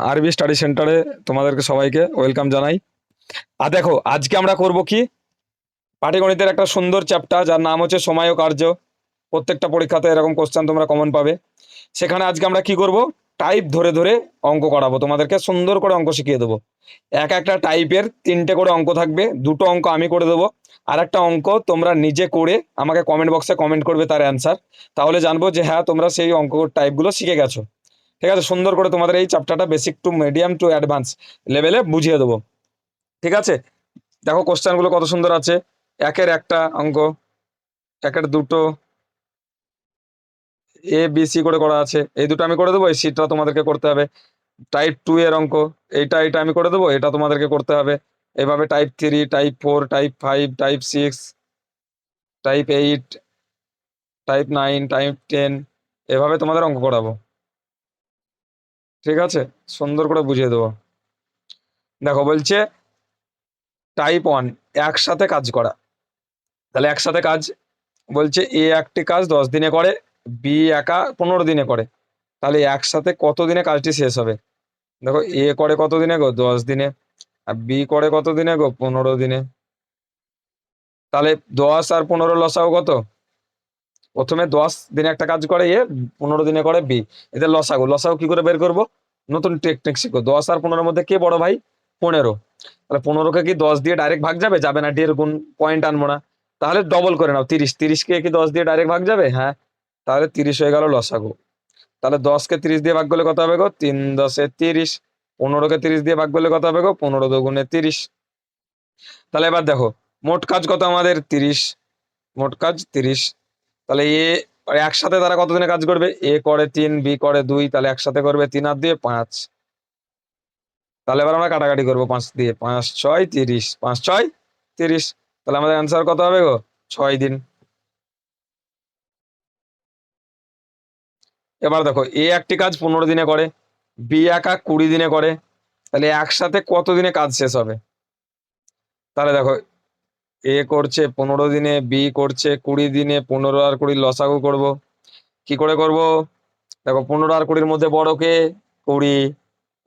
আরবি স্টাডি সেন্টারে তোমাদেরকে সবাইকে ওয়েলকাম জানাই। আর দেখো, আজকে আমরা করব কি, পাটিগণিতের একটা সুন্দর চ্যাপ্টার যার নাম হচ্ছে সময় ও কার্য। প্রত্যেকটা পরীক্ষাতে এরকম কোশ্চেন তোমরা কমন পাবে। সেখানে আজকে আমরা কি করব, টাইপ ধরে ধরে অঙ্ক করাবো, তোমাদেরকে সুন্দর করে অঙ্ক শিখিয়ে দেবো। এক একটা টাইপের তিনটে করে অঙ্ক থাকবে, দুটো অঙ্ক আমি করে দেবো, আর একটা অঙ্ক তোমরা নিজে করে আমাকে কমেন্ট বক্সে কমেন্ট করবে তার অ্যান্সার। তাহলে জানবো যে হ্যাঁ, তোমরা সেই অঙ্ক টাইপগুলো শিখে গেছো। ঠিক আছে, সুন্দর করে তোমাদের এই চ্যাপ্টারটা basic to medium to advance লেভেলে বুঝিয়ে দেবো। ঠিক আছে, দেখো কোশ্চেনগুলো কত সুন্দর আছে। একের একটা অঙ্ক, একের দুটো, এ বি সি করে করা আছে, এই দুটো আমি করে দেবো, এই সিটটা তোমাদেরকে করতে হবে। টাইপ টু এর অঙ্ক, এটা আমি করে দেবো, এটা তোমাদেরকে করতে হবে। এভাবে type three, type four, type five, type six, type eight, type nine, type ten, এভাবে তোমাদের অঙ্ক করাবো। ঠিক আছে, সুন্দর করে বুঝিয়ে দেবো। দেখো বলছে টাইপ ওয়ান, একসাথে কাজ করা। তাহলে একসাথে কাজ বলছে, এ একটি কাজ 10 দিনে করে, বি একা 15 দিনে করে। তাহলে একসাথে কত দিনে কাজটি শেষ হবে? দেখো, এ করে কত দিনে গো, 10 দিনে। আর বি করে কত দিনে গো, 15 দিনে। তাহলে 10 আর 15 লসাগু কত? প্রথমে 10 দিনে একটা কাজ করে এ, 15 দিনে করে বি। এদের লসাগু লসাগু কি করে বের করব? নতুন টেকনিক শিখো। 10 আর 15-এর মধ্যে কে বড় ভাই? 15। তাহলে 15কে কি 10 দিয়ে ডাইরেক্ট ভাগ যাবে? যাবে না, ডের গুণ পয়েন্ট আনবো না। তাহলে ডবল করে নাও, 30। 30কে কি 10 দিয়ে ডাইরেক্ট ভাগ যাবে? হ্যাঁ। তাহলে 30 হয়ে গেল লসাগু। তাহলে 10কে 30 দিয়ে ভাগ করলে কত হবে গো? 3×10=30। 15কে 30 দিয়ে ভাগ করলে কত হবে গো? 15×2=30। তাহলে এবার দেখো, মোট কাজ কত আমাদের? 30। মোট কাজ 30। তাহলে এ একসাথে তারা কতদিনে কাজ করবে? এ করে 3, বি করে 2, তাহলে একসাথে করবে 3 আর 2 5। তাহলে এবার আমরা কাটাকাটি করবো 5 দিয়ে, 5×6=30, 5×6=30। তাহলে আমাদের অ্যান্সার কত হবে গো? 6 দিন। এবার দেখো, এ একটি কাজ 15 দিনে করে, বি একা 20 দিনে করে। তাহলে একসাথে কত দিনে কাজ শেষ হবে? তাহলে দেখো, এ করছে 15 দিনে, বি করছে 20 দিনে, 15 আর 20 লসাগু করব। কি করে করব? দেখো, 15 আর 20-র মধ্যে বড় কে? 20।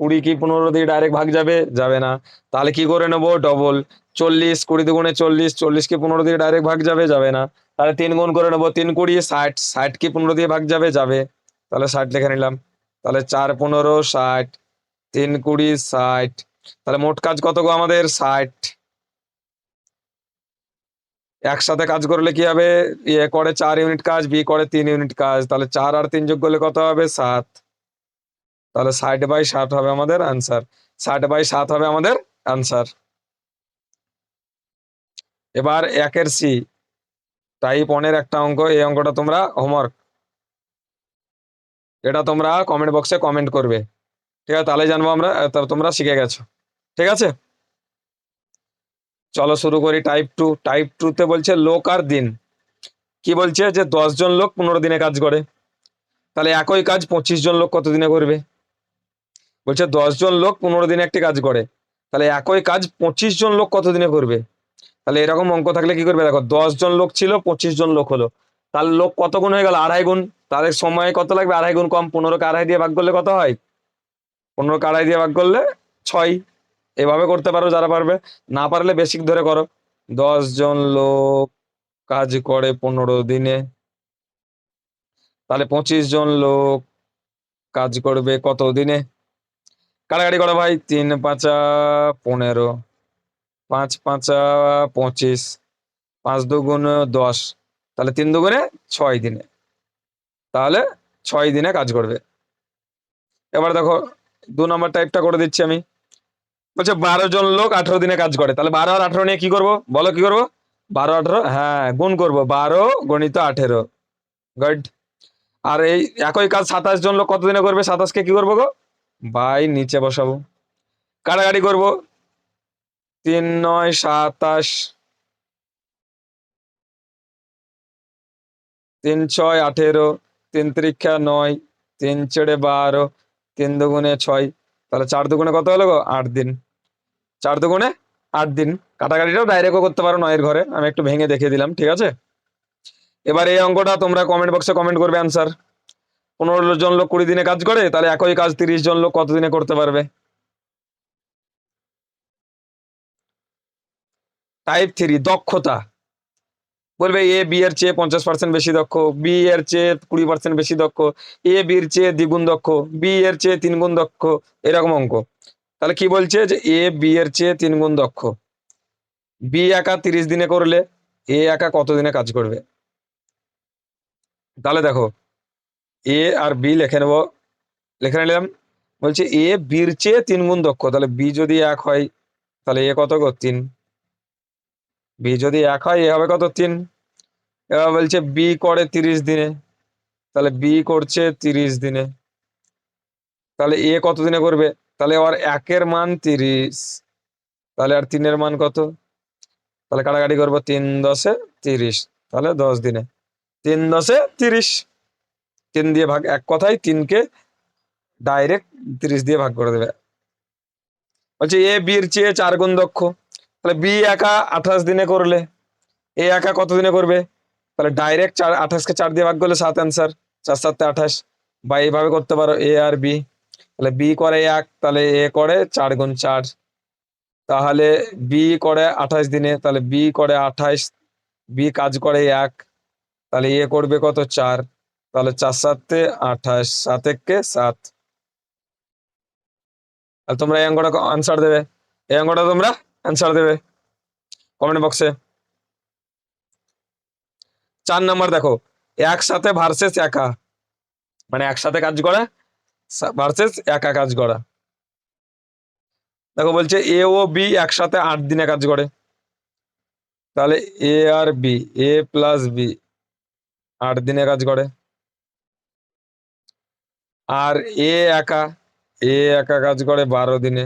20 কি 15 দিয়ে ডাইরেক্ট ভাগ যাবে? যাবে না। তাহলে কি করে নেবো? ডবল। 40, 20×2=40, 40 কি 15 দিয়ে ডাইরেক্ট ভাগ যাবে? যাবে না। তাহলে 3 গুণ করে নেবো, 3×20=60, 60 কি 15 দিয়ে ভাগ যাবে? যাবে। তাহলে 60 লিখে নিলাম। তাহলে 4×15=60, 3×20=60। তাহলে মোট কাজ কত গো আমাদের? 60। একসাথে কাজ করলে কি হবে? এ করে 4 ইউনিট কাজ, বি করে 3 ইউনিট কাজ, তাহলে 4 আর 3 যোগ করলে কত হবে? 7। তাহলে 60/7 হবে আমাদের আনসার। 60/7 হবে আমাদের আনসার। এবার একের সি, টাইপ ওয়ানের একটা অঙ্ক, এই অঙ্কটা তোমরা হোমওয়ার্ক, এটা তোমরা কমেন্ট বক্সে কমেন্ট করবে। ঠিক আছে, তাহলে জানবো আমরা তোমরা শিখে গেছো। ঠিক আছে, চলো শুরু করি। টাইপ টু, টাইপ টুতে বলছে লোক আর দিন। কি বলছে? যে 10 জন লোক 15 দিনে কাজ করে। তাহলে একই কাজ 25 জন লোক কত দিনে করবে? বলছে 10 জন লোক 15 দিনে একটি কাজ করে, তাহলে একই কাজ 25 জন লোক কত দিনে করবে? তাহলে এরকম অঙ্ক থাকলে কি করবে? দেখো, 10 জন লোক ছিল, 25 জন লোক হলো, তাহলে লোক কত গুণ হয়ে গেল? 2.5 গুণ। তাহলে সময় কত লাগবে? 2.5 গুণ কম। 15কে 2.5 দিয়ে ভাগ করলে কত হয়? 15কে 2.5 দিয়ে ভাগ করলে 6। এভাবে করতে পারো যারা পারবে, না পারলে বেসিক ধরে করো। 10 জন লোক কাজ করে 15 দিনে, তাহলে 25 জন লোক কাজ করবে কত দিনে? কাটাকাটি করো ভাই, 3×5=15, 5×5=25, 5×2=10। তাহলে 3×2=6 দিনে। তাহলে 6 দিনে কাজ করবে। এবার দেখো, 2 নম্বর টাইপটা করে দিচ্ছি আমি। বলছে 12 জন লোক 18 দিনে কাজ করে, তাহলে 12 আর 18 নিয়ে কি করবো? বলো কি করবো? 12 18, হ্যাঁ গুণ করবো, 12×18। গুড। আর এই একই কাজ 27 জন লোক কত দিনে করবে? 27কে কি করবো গো? বাই নিচে বসাবো। কাটাকাটি করবো, 3×9=27, 3×6=18, 3×3=9, 3×4=12, 3×2=6। তাহলে 4×2 কত হলো গো? 8 দিন। 4×2=8 দিন। কাটাকাটিটাও ডাইরেক্টও করতে পারো 9-এর ঘরে, আমি একটু ভেঙে দেখিয়ে দিলাম। ঠিক আছে, এবার এই অঙ্কটা তোমরা কমেন্ট বক্সে কমেন্ট করবে অ্যান্সার। 15 জন লোক 20 দিনে কাজ করে, তাহলে একই কাজ 30 জন লোক কত দিনে করতে পারবে? টাইপ 3 দক্ষতা, বলবে এ বি এর চেয়ে 50% বেশি দক্ষ, বি এর চেয়ে 20% বেশি দক্ষ, এ বির চেয়ে দ্বিগুণ দক্ষ, বি এর চেয়ে 3 গুণ দক্ষ, এরকম অঙ্ক। তাহলে কি বলছে যে এ বি এর চেয়ে 3 গুণ দক্ষ, বি একা 30 দিনে করলে এ একা কত দিনে কাজ করবে? তাহলে দেখো এ আর বি লিখে নেব, লিখে নিলাম। বলছে এ বির চেয়ে 3 গুণ দক্ষ, তাহলে বি যদি 1 হয় তাহলে এ কত গো 3, বি যদি 1 হয় এ হবে কত 3। এবার বলছে বি করে 30 দিনে, তাহলে বি করছে 30 দিনে, তাহলে এ কত দিনে করবে? তাহলে আর 1-এর মান 30, তাহলে আর 3-এর মান কত? তাহলে কাটাকাটি করবো, 3 10 30, তাহলে 10 দিনে, 3 10 30, 3 দিয়ে ভাগ, এক কথায় 3-কে ডাইরেক্ট 30 দিয়ে ভাগ করে দেবে। বলছে এ বির চেয়ে 4 গুণ দক্ষ, তাহলে বি একা 28 দিনে করলে এ একা কত দিনে করবে? তাহলে ডাইরেক্ট 28-কে 4 দিয়ে ভাগ করলে 7 অ্যান্সার, 4 7 28, বা এইভাবে করতে পারো এ আর বি, তাহলে বি করে 1, তাহলে এ করে 4 গুণ 4, তাহলে বি করে 28 দিনে, তাহলে বি করে 28, বি কাজ করে 1, তাহলে এ করবে কত 4, তাহলে 4 7 28, 7 1 7। আর তোমরা এই অঙ্কটা আনসার দেবে, এই অঙ্কটা তোমরা অ্যান্সার দেবে কমেন্ট বক্সে। 4 নাম্বার দেখো, একসাথে ভার্সেস একা, মানে একসাথে কাজ করা ভার্সেস একা কাজ করা। দেখো বলছে এ ও বি একসাথে 8 দিনে কাজ করে, তাহলে এ আর বি, এ প্লাস বি 8 দিনে কাজ করে, আর এ একা, এ একা কাজ করে 12 দিনে,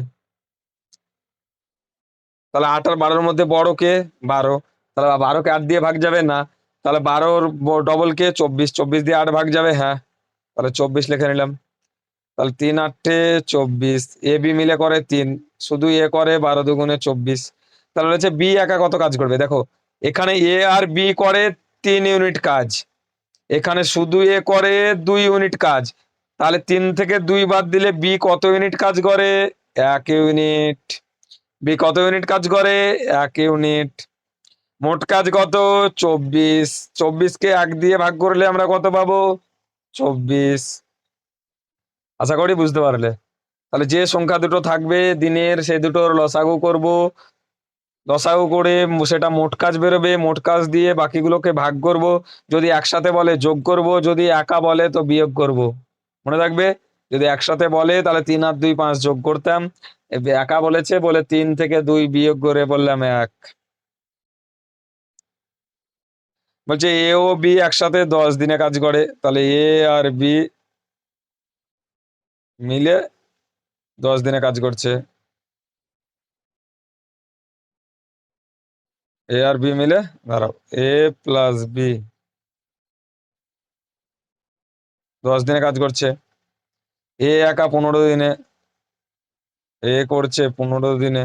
তাহলে 8 আর 12-এর মধ্যে বড় কে? 12, তাহলে 12-কে 8 দিয়ে ভাগ যাবে না, তাহলে 12-র ডবল কে? 24, 24 দিয়ে 8 ভাগ যাবে, হ্যাঁ, তাহলে 24 লিখে নিলাম। তাহলে 3 8 24, এ বি মিলে করে 3, শুধু এ করে 12 দুগুণে 24, তাহলে হচ্ছে বি একা কত কাজ করবে? দেখো এখানে এ আর বি করে 3 ইউনিট কাজ, এখানে শুধু এ করে 2 ইউনিট কাজ, তাহলে 3 থেকে 2 বাদ দিলে বি কত ইউনিট কাজ করে? 1 ইউনিট। বি কত ইউনিট কাজ করে? 1 ইউনিট। মোট কাজ কত? 24, 24-কে 1 দিয়ে ভাগ করলে আমরা কত পাবো? 24। আশা করি বুঝতে পারলে। তাহলে যে সংখ্যা দুটো থাকবে দিনের, সেই দুটোর লসাগু করব, লসাগু করে সেটা মোট কাজ বেরোবে, মোট কাজ দিয়ে বাকিগুলোকে ভাগ করব, যদি একসাথে বলে যোগ করব, যদি একা বলে তো বিয়োগ করব। মনে রাখবে, যদি একসাথে বলে তাহলে 3 আর 2 5 যোগ করতাম, একা বলেছে বলে 3 থেকে 2 বিয়োগ করে বললাম 1। বলছে এ ও বি একসাথে 10 দিনে কাজ করে, তাহলে এ আর বি মিলে 10 দিনে কাজ করছে, এ আর বি মিলে, দাঁড়াও, এ প্লাস বি 10 দিনে কাজ করছে, এ একা 15 দিনে, এ করছে 15 দিনে,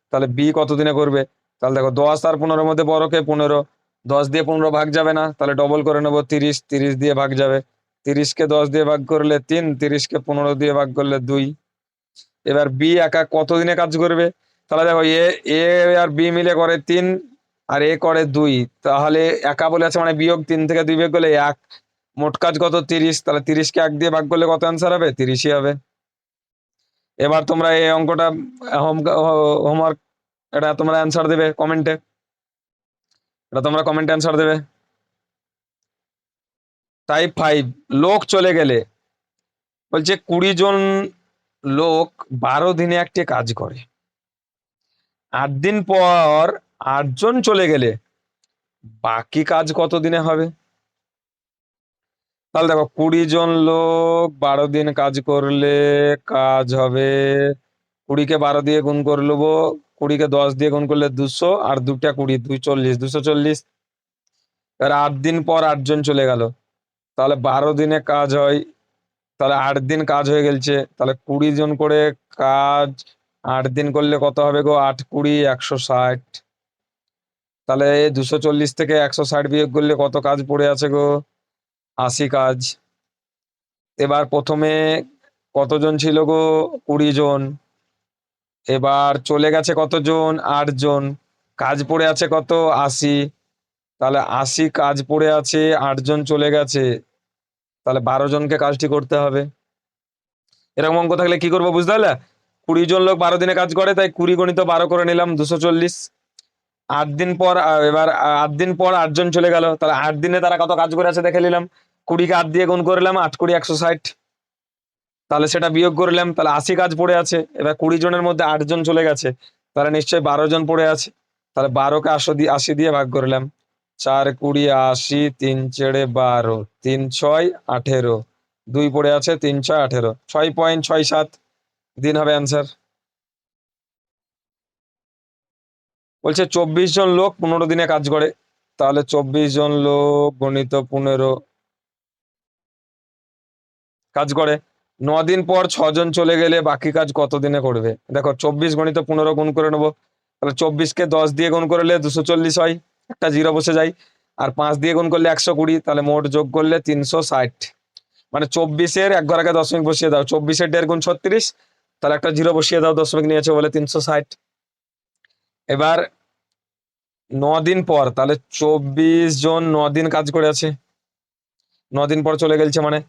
তাহলে বি কত দিনে করবে? তাহলে দেখো 10 আর 15-এর মধ্যে বড় কে? 15, 10 দিয়ে 15 ভাগ যাবে না, তাহলে ডবল করে নেবো 30, 30 দিয়ে ভাগ যাবে, 30-কে 10 দিয়ে ভাগ করলে 3, 30-কে 15 দিয়ে ভাগ করলে 2। এবার বি একা কত দিনে কাজ করবে? তাহলে দেখো এ, এ আর বি মিলে করে 3, আর এ করে 2, তাহলে একা বলে আছে মানে বিয়োগ, 3 থেকে 2 বিয়োগ করলে 1, মোট কাজ কত? 30, তাহলে 30-কে 1 দিয়ে ভাগ করলে কত অ্যান্সার হবে? 30-ই হবে। এবার তোমরা এই অঙ্কটা হোমওয়ার্ক, এটা তোমরা অ্যান্সার দেবে কমেন্টে, এটা তোমরা কমেন্টে অ্যান্সার দেবে। টাইপ 5 লোক চলে গেলে, বলছে 20 জন লোক 12 দিনে একটি কাজ করে, 8 দিন পর 8 জন চলে গেলে বাকি কাজ কত দিনে হবে? তাহলে দেখো 20 জন লোক 12 দিন কাজ করলে কাজ হবে, 20-কে 12 দিয়ে গুণ করে নেবো, 20-কে 10 দিয়ে গুণ করলে 200, আর 2টা 20, 2 40, 240। এবার 8 দিন পর 8 জন চলে গেল, তাহলে 12 দিনে কাজ হয়, তাহলে 8 দিন কাজ হয়ে গেছে, তাহলে 20 জন করে কাজ 8 দিন করলে কত হবে গো? 8 20 160, তাহলে 240 থেকে 160 বিয়োগ করলে কত কাজ পড়ে আছে গো? 80 কাজ। এবার প্রথমে কতজন ছিল গো? 20 জন। এবার চলে গেছে কতজন? 8 জন। কাজ পড়ে আছে কত? 80। তাহলে 80 কাজ পড়ে আছে, 8 জন চলে গেছে, তাহলে 12 জনকে কাজটি করতে হবে। এরকম অঙ্ক থাকলে কি করবো বুঝতে পারলে? 20 জন লোক 12 দিনে কাজ করে, তাই 20 × 12 করে নিলাম, 240। 8 দিন পর এবার 8 দিন পর 8 জন চলে গেল, তাহলে 8 দিনে তারা কত কাজ করে আছে দেখে নিলাম। 20কে 8 দিয়ে গুণ করলাম, 8×20 160। তাহলে সেটা বিয়োগ করলাম, তাহলে 80 কাজ পড়ে আছে। এবার 20 জনের মধ্যে 8 জন চলে গেছে, তাহলে নিশ্চয়ই 12 জন পড়ে আছে। তাহলে 12কে 80 দিয়ে ভাগ করলাম। 4×20 80, 3×4 12, 3×6 18, 2 পড়ে আছে, 3×6 18, 6.67 দিন হবে অ্যান্সার। বলছে 24 জন লোক 15 দিনে কাজ করে, তাহলে 24 জন লোক গণিত 15 কাজ করে। 9 দিন পর 6 জন চলে গেলে বাকি কাজ কত দিনে করবে? দেখো 24 × 15 গুণ করে নেবো, তাহলে 24কে 10 দিয়ে গুণ করলে 240 হয়, একটা জিরো বসে যায়। আর 5 দিয়ে গুণ করলে 120, তাহলে মোট যোগ করলে 360। মানে 24-এর 1 ঘর আগে দশমিক বসিয়ে দাও, 24-এর 1.5 গুণ 36, তাহলে একটা জিরো বসিয়ে দাও, দশমিক নিয়েছে বলে 360। এবার 9 দিন পর, তাহলে 24 জন 9 দিন কাজ করে আছে, 9 দিন পর চলে গেছে মানে,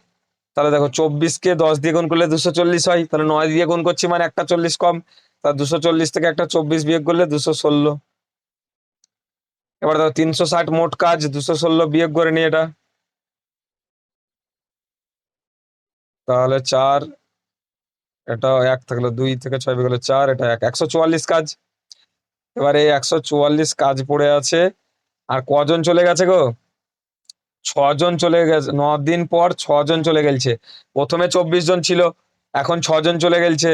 তাহলে দেখো 24কে 10 দিয়ে গুণ করলে 240 হয়, তাহলে 9 দিয়ে গুণ করছি মানে একটা 40 কম, তা 240 থেকে একটা 24 বিয়োগ করলে 216। এবার দেখো 360 মোট কাজ, 216 বিয়োগ করে নি এটা, তাহলে 4, এটা 1 থাকলো, 2 থেকে 6 বিয়োগ করলে 4, এটা 144 কাজ। এবারে 144 কাজ পড়ে আছে, আর কজন চলে গেছে গো? 6 জন চলে গেছে। 9 দিন পর 6 জন চলে গেছে, প্রথমে 24 জন ছিল, এখন 6 জন চলে গেছে,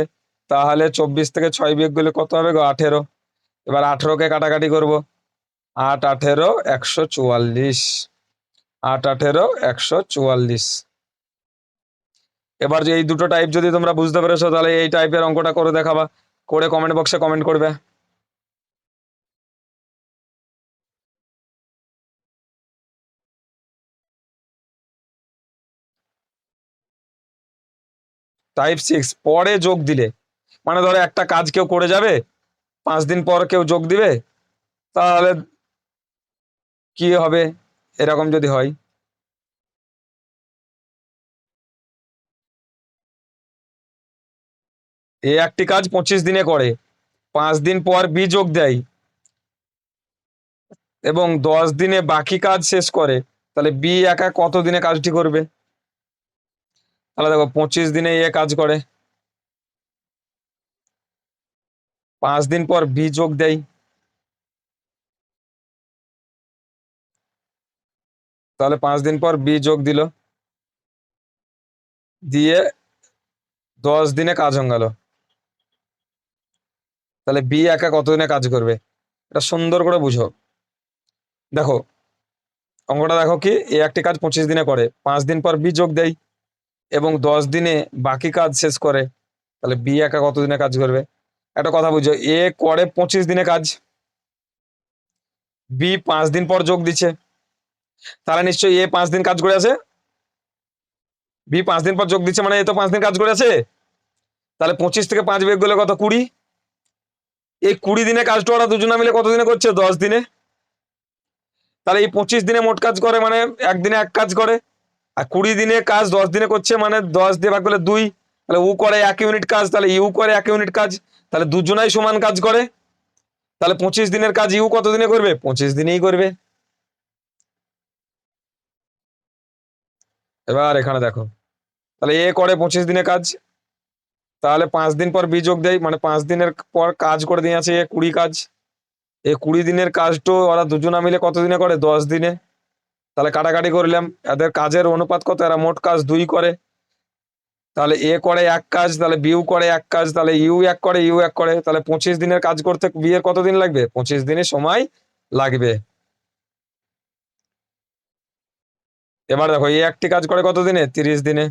তাহলে 24 থেকে 6 বিয়োগ করলে কত হবে গো? 18। এবার 18কে কাটাকাটি করব, 8 18 144, 8 18 144। এবার যে এই দুটো টাইপ যদি তোমরা বুঝতে পেরেছো, তাহলে এই টাইপের অঙ্কটা করে দেখাবা, করে কমেন্ট বক্সে কমেন্ট করবে। টাইপ 6 পরে যোগ দিলে, মানে ধরো একটা কাজ কেউ করে যাবে, 5 দিন পর কেউ যোগ দিবে, তাহলে কি হবে এরকম যদি হয়? এ একটি কাজ 25 দিনে করে, 5 দিন পর বি যোগ দেয়, এবং 10 দিনে বাকি কাজ শেষ করে, তাহলে বি একা কত দিনে কাজটি করবে? তাহলে দেখো 25 দিনে এ কাজ করে, 5 দিন পর বি যোগ দেয়, তাহলে 5 দিন পর বি যোগ দিল, দিয়ে 10 দিনে কাজ হয়ে গেল, তাহলে বি একা কতদিনে কাজ করবে? এটা সুন্দর করে বুঝো। দেখো অঙ্কটা দেখো, কি এ একটি কাজ 25 দিনে করে, 5 দিন পর বি যোগ দেয়, এবং 10 দিনে বাকি কাজ শেষ করে, তাহলে বি একা কতদিনে কাজ করবে? একটা কথা বুঝো, এ করে 25 দিনে কাজ, বি 5 দিন পর যোগ দিচ্ছে, তাহলে নিশ্চয়ই এ 5 দিন কাজ করে আছে, বি 5 দিন পর যোগ দিচ্ছে, মানে এ তো 5 দিন কাজ করে আছে। তাহলে 25 থেকে 5 বিয়োগ করলে কত? 20। এই 20 দিনে কাজটা ওরা দুজনে মিলে কতদিনে করছে? 10 দিনে। তাহলে এই 25 দিনে মোট কাজ করে, মানে একদিনে এক কাজ করে, আর 20 দিনে কাজ 10 দিনে করছে, মানে 10 দিয়ে ভাগ করলে 2, তাহলে উ করে 1 ইউনিট কাজ, তাহলে ইউ করে 1 ইউনিট কাজ, তাহলে দুজনাই সমান কাজ করে, তাহলে 25 দিনের কাজ ইউ কতদিনে করবে? 25 দিনেই করবে। এবার এখানে দেখো, তাহলে এ করে 25 দিনে কাজ, তাহলে 5 দিন পর বি যোগ দেয়, মানে 5 দিনের পর কাজ করে দিয়ে আছে এ 20 কাজ, এই 20 দিনের কাজটা ওরা দুজনা মিলে কতদিনে করে? 10 দিনে। তাহলে কাটাকাটি করলাম, এদের কাজের অনুপাত কত? এরা মোট কাজ 2 করে, তাহলে এ করে এক কাজ, তাহলে বিউ করে এক কাজ, তাহলে ইউ এক করে, ইউ এক করে, তাহলে 25 দিনের কাজ করতে বি এর কতদিন লাগবে? 25 দিনের সময় লাগবে। এবার দেখো এ একটি কাজ করে কতদিনে? 30 দিনে,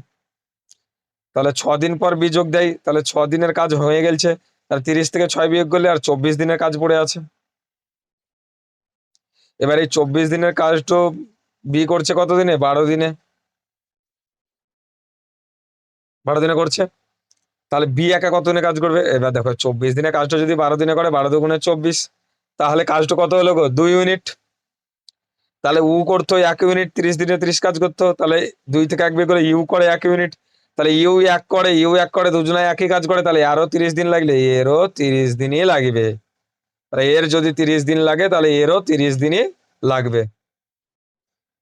তাহলে 6 দিন পর বি যোগ দেয়, তাহলে 6 দিনের কাজ হয়ে গেছে, তাহলে 30 থেকে 6 বিয়োগ করলে আর 24 দিনের কাজ পড়ে আছে। এবার এই 24 দিনের কাজটা বি করছে কতদিনে? 12 দিনে, 12 দিনে করছে। তাহলে বি একা কত দিনে কাজ করবে? এবার দেখো 24 দিনে কাজটা যদি 12 দিনে করে, 12 × 2 = 24, তাহলে কাজটা কত হলো গো? 2 ইউনিট। তাহলে উ করতো 1 ইউনিট, 30 দিনে 30 কাজ করতো, তাহলে 2 থেকে 1 বিয়ে করে ইউ করে 1 ইউনিট। তাহলে ইউ এক করে দুজনে একই কাজ করে, তাহলে আরো 30 দিন লাগলে এরও 30 দিনই লাগবে। তাহলে এর যদি 30 দিন লাগে তাহলে এরও 30 দিনই লাগবে।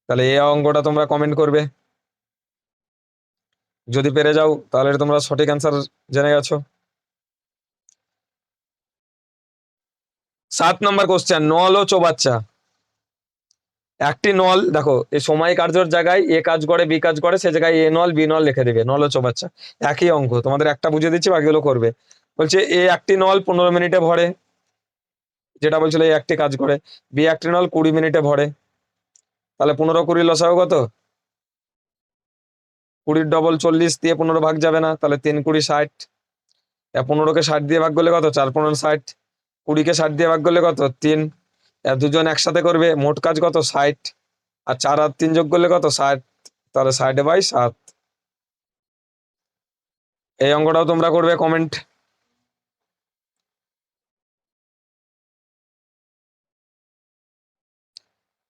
তাহলে এই অঙ্কটা তোমরা কমেন্ট করবে যদি পেরে যাও, তাহলে তোমরা সঠিক অ্যান্সার জেনে গেছো। 7 নম্বর কোশ্চেন, নল ও চৌবাচ্চা। একটি নল, দেখো এই সময় কার্যর জায়গায় এ কাজ করে বি কাজ করে, সে জায়গায় এ নল বি নল লিখে দিবে, নল ও চৌবাচ্চা একই অঙ্ক। তোমাদের একটা বুঝিয়ে দিচ্ছি, বাকিগুলো করবে। বলছে এ একটি নল 15 মিনিটে ভরে, যেটা বলছিল এই একটি কাজ করে। বি একটি নল 20 মিনিটে ভরে। তাহলে 15 20 লসাগু কত? 20 ডবল 40 দিয়ে 15 ভাগ যাবে না, তাহলে 3 × 20 = 60। 15কে 60 দিয়ে ভাগ করলে কত? 4 × 15 = 60। 20কে 60 দিয়ে ভাগ করলে কত? 3। দুজন একসাথে করবে, মোট কাজ কত? 60। আর 4 আর 3 যোগ করলে কত? 60। তাহলে 60/7। এই অঙ্কটাও তোমরা করবে কমেন্ট।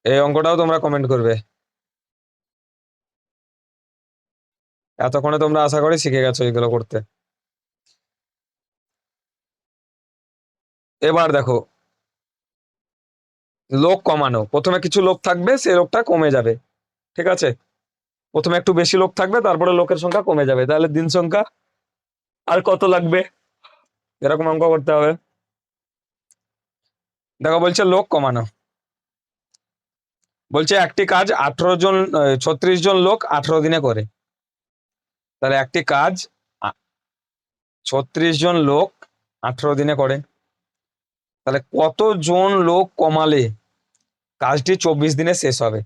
এই অঙ্কটাও তোমরা কমেন্ট করবে। এতক্ষণে তোমরা আশা করি শিখে গেছো এগুলো করতে। এবার দেখো, লোক কমানো। প্রথমে কিছু লোক থাকবে, সেই লোকটা কমে যাবে, ঠিক আছে? প্রথমে একটু বেশি লোক থাকবে, তারপরে লোকের সংখ্যা কমে যাবে, তাহলে দিন সংখ্যা আর কত লাগবে? এরকম অঙ্ক করতে হবে। দেখো বলছে লোক কমানো। বলছে একটি কাজ 18 জন 36 জন লোক 18 দিনে করে। তাহলে একটি কাজ 36 জন লোক 18 দিনে করে, তাহলে কতজন লোক কমালে কাজটি 24 দিনে শেষ হবে?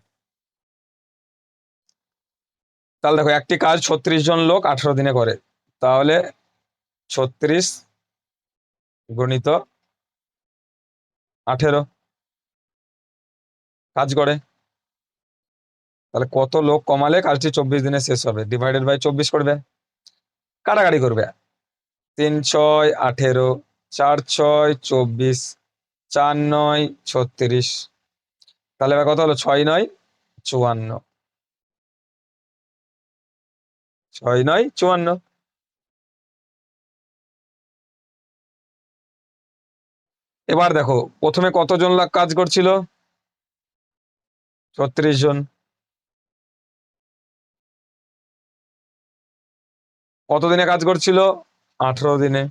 তাহলে দেখো একটি কাজ 36 জন লোক 18 দিনে করে, তাহলে 36 × 18 কাজ করে। তাহলে কত লোক কমালে কাজটি 24 দিনে শেষ হবে? /24 করবে, কাটাকাটি করবে। 3 × 6 = 18, 4 × 6 = 24, 4 × 9 = 36। তাহলে এবার কত হলো? 6 × 9 = 54। 6 × 9 = 54। এবার দেখো প্রথমে কতজন লোক কাজ করছিল? 36 জন। কতদিনে কাজ করছিল? 18 দিনে।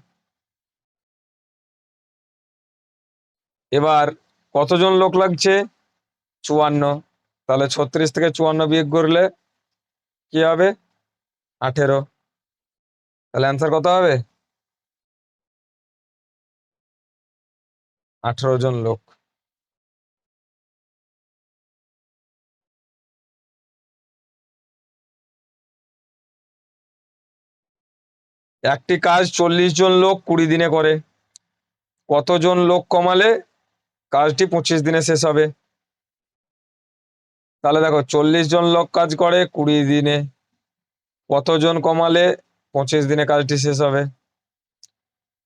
এবার কতজন লোক লাগছে? 54। তাহলে 36 থেকে 54 বিয়োগ করলে কি হবে? 18। তাহলে অ্যান্সার কত হবে? 18 জন লোক। একটি কাজ 40 জন লোক 20 দিনে করে, কতজন লোক কমালে কাজটি 25 দিনে শেষ হবে? তাহলে দেখো 40 জন লোক কাজ করে 20 দিনে, কতজন কমালে 25 দিনে কাজটি শেষ হবে?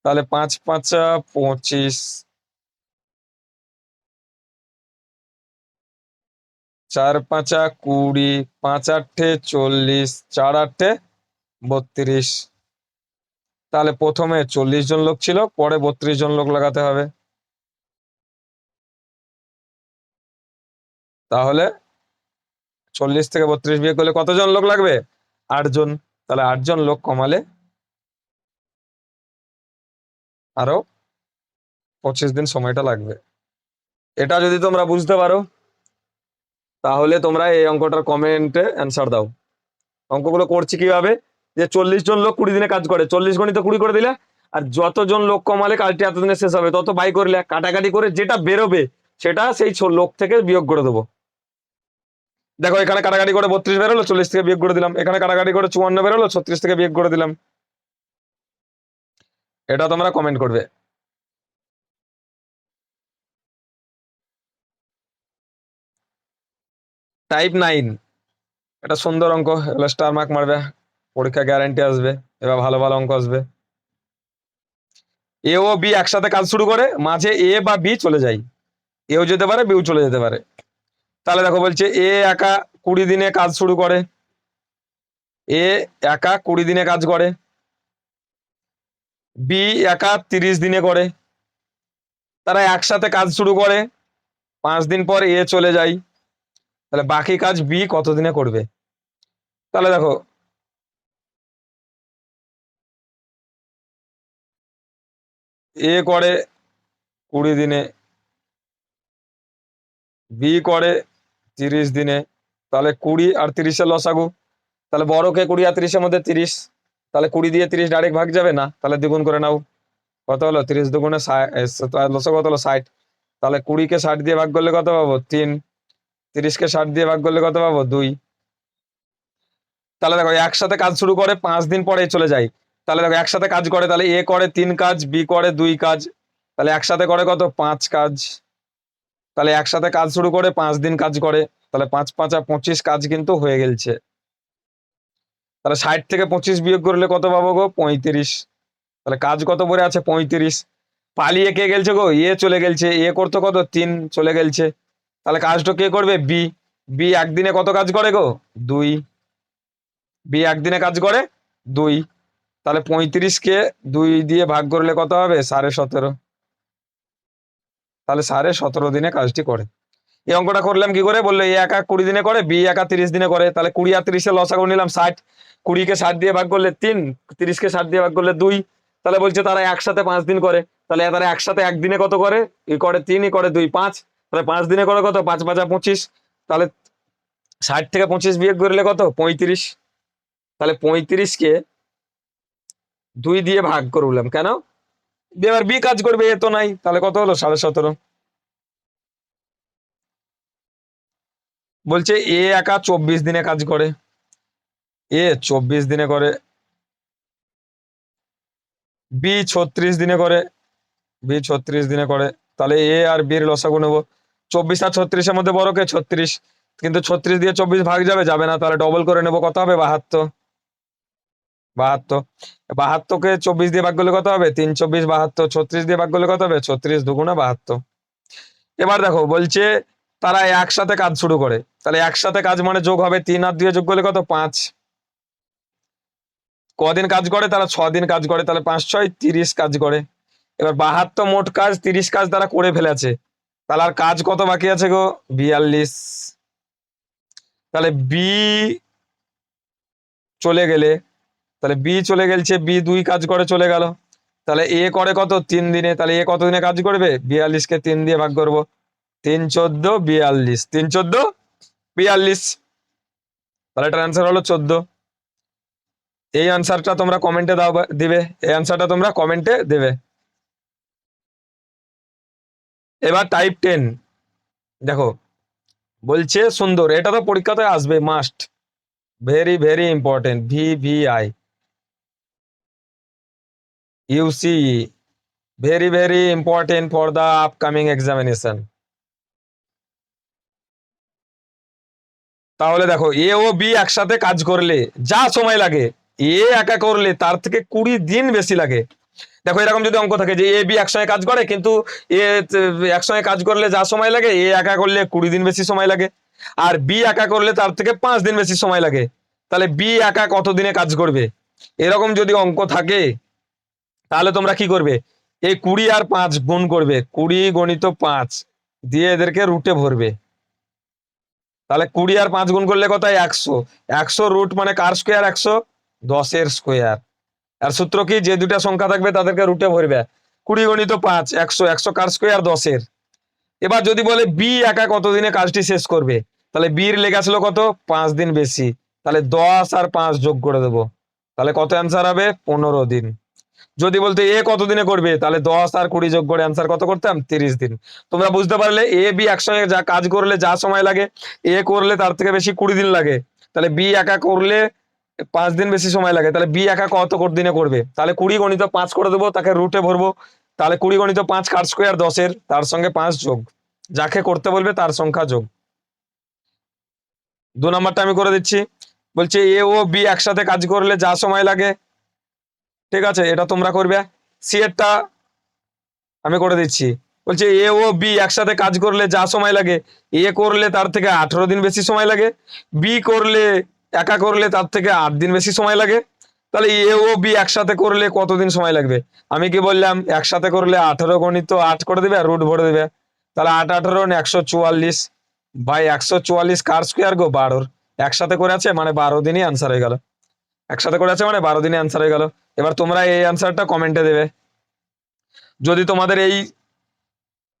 তাহলে 5 × 5 = 25, 4 × 5 = 20, 5 × 8 = 40, 4 × 8 = 32। তাহলে প্রথমে 40 জন লোক ছিল, পরে 32 জন লোক লাগাতে হবে। তাহলে 40 থেকে 32 বিয়োগ করলে কতজন লোক লাগবে? 8 জন। তাহলে 8 জন লোক কমালে আরো 25 দিন সময়টা লাগবে। এটা যদি তোমরা বুঝতে পারো, তাহলে তোমরা এই অঙ্কটার কমেন্টে অ্যান্সার দাও। অঙ্কগুলো করছি কিভাবে, যে 40 জন লোক 20 দিনে কাজ করে, 40 × 20 করে দিলে, আর যতজন লোক কমালে কাজটি এতদিনে শেষ হবে তত বাই করলে, কাটাকাটি করে যেটা বেরোবে সেটা সেই লোক থেকে বিয়োগ করে দেবো। দেখো এখানে কাটাকাটি করে 32 বেরোলো, 40 থেকে বিয়োগ করে দিলাম। এখানে কাটাকাটি করে 54 বেরোলো, 36 থেকে বিয়োগ করে দিলাম। এটা তোমরা কমেন্ট করবে। টাইপ 9, এটা সুন্দর অঙ্ক, স্টার মার্ক মারবে। পরীক্ষা গ্যারান্টি আসবে, এবার ভালো ভালো অঙ্ক আসবে। এ ও বি একসাথে কাজ শুরু করে, মাঝে এ বা বি চলে যায়, এও যেতে পারে বিও চলে যেতে পারে। তাহলে দেখো বলছে এ একা 20 দিনে কাজ শুরু করে, এ একা 20 দিনে কাজ করে, বি একা 30 দিনে করে। তারা একসাথে কাজ শুরু করে, 5 দিন পর এ চলে যায়, তাহলে বাকি কাজ বি কতদিনে করবে? তাহলে দেখো এ করে 20 দিনে, বি করে 30 দিনে, তাহলে 20 আর 30-এর লসাগু, তাহলে বড়কে 20 আর 30-এর মধ্যে 30, তাহলে 20 দিয়ে 30 ডাইরেক্ট ভাগ যাবে না, তাহলে দ্বিগুণ করে নাও। কত হলো? 30 দুগুণে 60, লসাগু কত হলো? 60। তাহলে 20-কে 60 দিয়ে ভাগ করলে কত পাবো? 3। 30-কে 60 দিয়ে ভাগ করলে কত পাবো? 2। তাহলে দেখো একসাথে কাজ শুরু করে 5 দিন পরে চলে যায়, তাহলে দেখো একসাথে কাজ করে, তাহলে এ করে 3 কাজ, বি করে 2 কাজ, তাহলে একসাথে করে কত? 5 কাজ। তাহলে একসাথে কাজ শুরু করে 5 দিন কাজ করে, তাহলে 5 5 25 কাজ কিন্তু হয়ে গেছে। তাহলে 60 থেকে 25 বিয়োগ করলে কত পাবো গো? 35। তাহলে কাজ কত পড়ে আছে? 35। পালিয়ে কে গেলছে গো? এ চলে গেলছে, এ করতো কত? 3 চলে গেলছে, তাহলে কাজটা কে করবে? বি। বি একদিনে কত কাজ করে গো? 2। বি একদিনে কাজ করে 2। তাহলে 35-কে 2 দিয়ে ভাগ করলে কত হবে? 17.5। তাহলে 17.5 দিনে কাজটি করে। এই অঙ্কটা করলাম কি করে? বললো এ একা 20 দিনে করে, বি একা 30 দিনে করে, তাহলে 20 আর 30-এর লসাগু নিলাম 60, 20-কে 60 দিয়ে ভাগ করলে 3, 30-কে 60 দিয়ে ভাগ করলে 2। তাহলে বলছে তারা একসাথে 5 দিন করে, তাহলে তারা একসাথে একদিনে কত করে? ই করে 3, ই করে 2, 5, তাহলে 5 দিনে করে কত? 5 5 25। তাহলে 60 থেকে 25 বিয়োগ করলে কত? 35। তাহলে 35-কে 2 দিয়ে ভাগ করলাম কেন? এবার বি কাজ করবে, এ তো নাই, তাহলে কত হলো? 17.5। বলছে এ একা 24 দিনে কাজ করে, এ 24 দিনে করে, বি 36 দিনে করে, বি 36 দিনে করে, তাহলে এ আর বির লসাগু নেবো। 24 আর 36-এর মধ্যে বড় কে? 36, কিন্তু 36 দিয়ে 24 ভাগ যাবে? যাবে না, তাহলে ডবল করে নেবো, কত হবে? 72। 72, 72-কে 24 দিয়ে ভাগ করলে কত হবে? 3 24 72, 36 দিয়ে ভাগ করলে কত হবে? 36 দুগুণে 72। এবার দেখো বলছে তারা একসাথে কাজ শুরু করে, তাহলে একসাথে কাজ মানে যোগ হবে, 3 আর 2 যোগ করলে কত? 5। কদিন কাজ করে? তারা 6 দিন কাজ করে, তাহলে 5 6 30 কাজ করে। এবার 72 মোট কাজ, 30 কাজ তারা করে ফেলেছে, তাহলে আর কাজ কত বাকি আছে গো? 42। তাহলে বি চলে গেলে, তাহলে বি চলে গেলছে, বি 2 কাজ করে চলে গেল, তাহলে এ করে কত? 3 দিনে, তাহলে এ কত দিনে কাজ করবে? 42-কে 3 দিয়ে ভাগ করবো, 3 14 42, 3 14 42, তাহলে এটার অ্যান্সার হলো 14। এই অ্যান্সারটা তোমরা কমেন্টে দাও, দিবে, এই অ্যান্সারটা তোমরা কমেন্টে দেবে। এবার টাইপ 10 দেখো, বলছে সুন্দর, এটা তো পরীক্ষাতে আসবে must, very very important, VVI UCE, very very important for the upcoming examination. তাহলে দেখো এ ও বি একসাথে কাজ করলে যা সময় লাগে, এ একা করলে তার থেকে 20 দিন বেশি লাগে। দেখো এরকম যদি অঙ্ক থাকে যে এ বি একসঙ্গে কাজ করে, কিন্তু এ একসঙ্গে কাজ করলে যা সময় লাগে, এ একা করলে 20 দিন বেশি সময় লাগে, আর বি একা করলে তার থেকে 5 দিন বেশি সময় লাগে, তাহলে বি একা কত দিনে কাজ করবে? এরকম যদি অঙ্ক থাকে, তাহলে তোমরা কি করবে? এই 20 আর 5 গুণ করবে, 20 গণিত 5 দিয়ে এদেরকে রুটে ভরবে, তাহলে 20 আর 5 গুণ করলে কত হয়? 100। 100 রুট মানে কার স্কোয়ার? 100, 10-এর স্কোয়ার। আর সূত্র কি? যে দুটা সংখ্যা থাকবে তাদেরকে রুটে ভরবে। 20 গণিত 5, 100, 100 কার স্কোয়ার? 10-এর। এবার যদি বলে বি একা কতদিনে কাজটি শেষ করবে, তাহলে বির লেগেছিল কত? 5 দিন বেশি, তাহলে 10 আর 5 যোগ করে দেবো, তাহলে কত অ্যান্সার হবে? 15 দিন। যদি বলতে এ কতদিনে করবে, তাহলে 10 আর 20 যোগ করে অ্যান্সার কত করতাম? 30 দিন। তোমরা বুঝতে পারলে এ বি একসঙ্গে যা কাজ করলে যা সময় লাগে, এ করলে তার থেকে বেশি 20 দিন লাগে, তাহলে বি একা করলে 5 দিন বেশি সময় লাগে, তাহলে বি একা কত দিনে করবে? তাহলে 20 গণিত 5 করে দেবো, তাকে রুটে ভরবো, তাহলে 20 গণিত 5 কার স্কোয়ার? 10-এর, তার সঙ্গে 5 যোগ, যাকে করতে বলবে তার সংখ্যা যোগ। 2 নম্বরটা আমি করে দিচ্ছি, বলছে এ ও বি একসাথে কাজ করলে যা সময় লাগে, ঠিক আছে, এটা তোমরা করবে। সি এরটা আমি করে দিচ্ছি। বলছে এ ও বি একসাথে কাজ করলে যা সময় লাগে, এ করলে তার থেকে 18 দিন বেশি সময় লাগে, বি করলে একা করলে তার থেকে 8 দিন বেশি সময় লাগে। তাহলে এ ও বি একসাথে করলে কতদিন সময় লাগবে? আমি কি বললাম, একসাথে করলে 18 গণিত 8 করে দেবে আর রুট ভরে দেবে। তাহলে 8 18 144। ভাই 144 কার স্কোয়ার গো? 12। একসাথে করে আছে মানে 12 দিনই আনসার হয়ে গেল। একসাথে করে আছে মানে 12 দিনে আনসার হয়ে গেল। এবার তোমরা এই আনসারটা কমেন্টে দেবে। যদি তোমাদের এই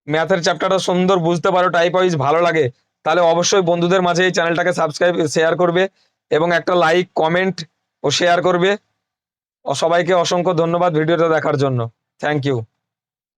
ম্যাথের চ্যাপ্টারটা সুন্দর বুঝতে পারো, টাইপ ওয়াইজ ভালো লাগে, তাহলে অবশ্যই বন্ধুদের মাঝে এই চ্যানেলটাকে সাবস্ক্রাইব শেয়ার করবে এবং একটা লাইক কমেন্ট ও শেয়ার করবে। ও সবাইকে অসংখ্য ধন্যবাদ ভিডিওটা দেখার জন্য। Thank you.